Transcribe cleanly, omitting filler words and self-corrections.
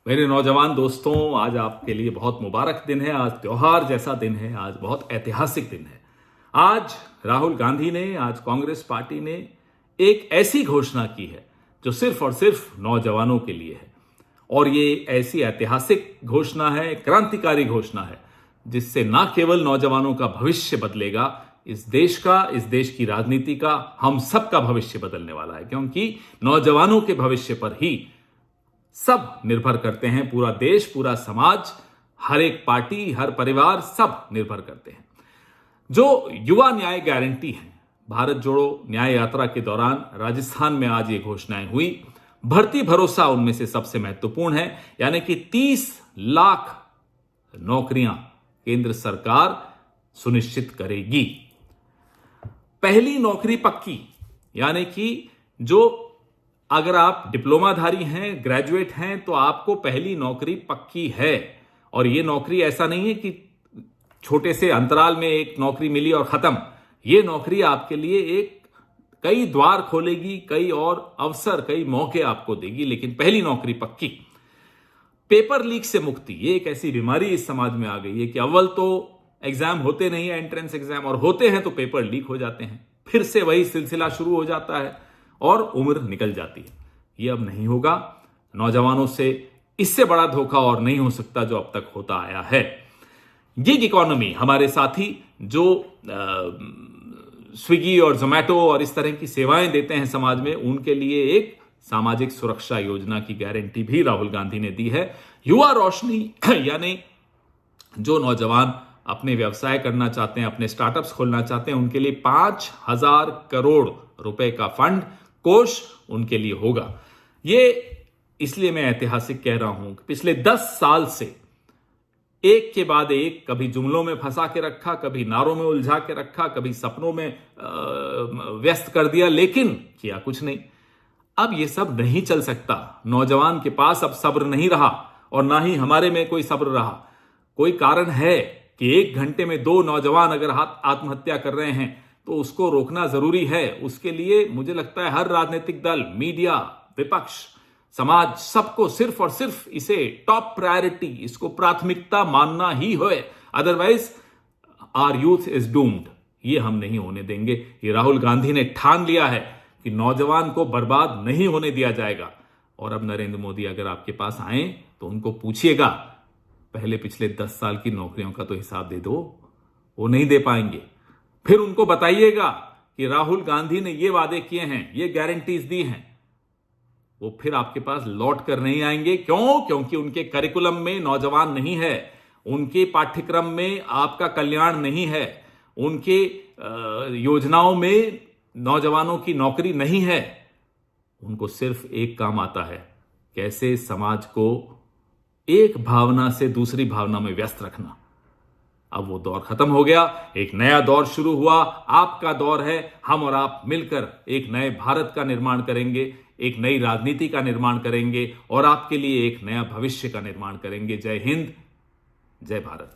मेरे नौजवान दोस्तों, आज आपके लिए बहुत मुबारक दिन है। आज त्योहार जैसा दिन है, आज बहुत ऐतिहासिक दिन है। आज राहुल गांधी ने, आज कांग्रेस पार्टी ने एक ऐसी घोषणा की है जो सिर्फ और सिर्फ नौजवानों के लिए है। और ये ऐसी ऐतिहासिक घोषणा है, क्रांतिकारी घोषणा है, जिससे ना केवल नौजवानों का भविष्य बदलेगा, इस देश का, इस देश की राजनीति का, हम सबका भविष्य बदलने वाला है। क्योंकि नौजवानों के भविष्य पर ही सब निर्भर करते हैं। पूरा देश, पूरा समाज, हर एक पार्टी, हर परिवार, सब निर्भर करते हैं। जो युवा न्याय गारंटी है, भारत जोड़ो न्याय यात्रा के दौरान राजस्थान में आज ये घोषणाएं हुई। भर्ती भरोसा उनमें से सबसे महत्वपूर्ण है, यानी कि 30 लाख नौकरियां केंद्र सरकार सुनिश्चित करेगी। पहली नौकरी पक्की, यानी कि जो अगर आप डिप्लोमाधारी हैं, ग्रेजुएट हैं, तो आपको पहली नौकरी पक्की है। और यह नौकरी ऐसा नहीं है कि छोटे से अंतराल में एक नौकरी मिली और खत्म। यह नौकरी आपके लिए कई द्वार खोलेगी, कई और अवसर, कई मौके आपको देगी, लेकिन पहली नौकरी पक्की। पेपर लीक से मुक्ति, ये एक ऐसी बीमारी इस समाज में आ गई है कि अव्वल तो एग्जाम होते नहीं है, एंट्रेंस एग्जाम, और होते हैं तो पेपर लीक हो जाते हैं। फिर से वही सिलसिला शुरू हो जाता है और उम्र निकल जाती है। यह अब नहीं होगा। नौजवानों से इससे बड़ा धोखा और नहीं हो सकता जो अब तक होता आया है। गिग इकोनॉमी, हमारे साथी जो स्विगी और जोमैटो और इस तरह की सेवाएं देते हैं समाज में, उनके लिए एक सामाजिक सुरक्षा योजना की गारंटी भी राहुल गांधी ने दी है। युवा रोशनी, यानी जो नौजवान अपने व्यवसाय करना चाहते हैं, अपने स्टार्टअप्स खोलना चाहते हैं, उनके लिए 5,000 करोड़ रुपए का फंड, कोष उनके लिए होगा। ये इसलिए मैं ऐतिहासिक कह रहा हूं कि पिछले 10 साल से एक के बाद एक, कभी जुमलों में फंसा के रखा, कभी नारों में उलझा के रखा, कभी सपनों में व्यस्त कर दिया, लेकिन किया कुछ नहीं। अब ये सब नहीं चल सकता। नौजवान के पास अब सब्र नहीं रहा, और ना ही हमारे में कोई सब्र रहा। कोई कारण है कि 1 घंटे में 2 नौजवान अगर आत्महत्या कर रहे हैं तो उसको रोकना जरूरी है। उसके लिए मुझे लगता है हर राजनीतिक दल, मीडिया, विपक्ष, समाज, सबको सिर्फ और सिर्फ इसे टॉप प्रायोरिटी, इसको प्राथमिकता मानना ही है। Otherwise our youth is doomed. ये हम नहीं होने देंगे। ये राहुल गांधी ने ठान लिया है कि नौजवान को बर्बाद नहीं होने दिया जाएगा। और अब नरेंद्र मोदी अगर आपके पास आए तो उनको पूछिएगा, पहले पिछले 10 साल की नौकरियों का तो हिसाब दे दो। वो नहीं दे पाएंगे। फिर उनको बताइएगा कि राहुल गांधी ने ये वादे किए हैं, ये गारंटीज दी हैं। वो फिर आपके पास लौट कर नहीं आएंगे। क्यों? क्योंकि उनके करिकुलम में नौजवान नहीं है, उनके पाठ्यक्रम में आपका कल्याण नहीं है, उनके योजनाओं में नौजवानों की नौकरी नहीं है। उनको सिर्फ एक काम आता है, कैसे समाज को एक भावना से दूसरी भावना में व्यस्त रखना। अब वो दौर खत्म हो गया, एक नया दौर शुरू हुआ। आपका दौर है। हम और आप मिलकर एक नए भारत का निर्माण करेंगे, एक नई राजनीति का निर्माण करेंगे और आपके लिए एक नया भविष्य का निर्माण करेंगे। जय हिंद, जय भारत।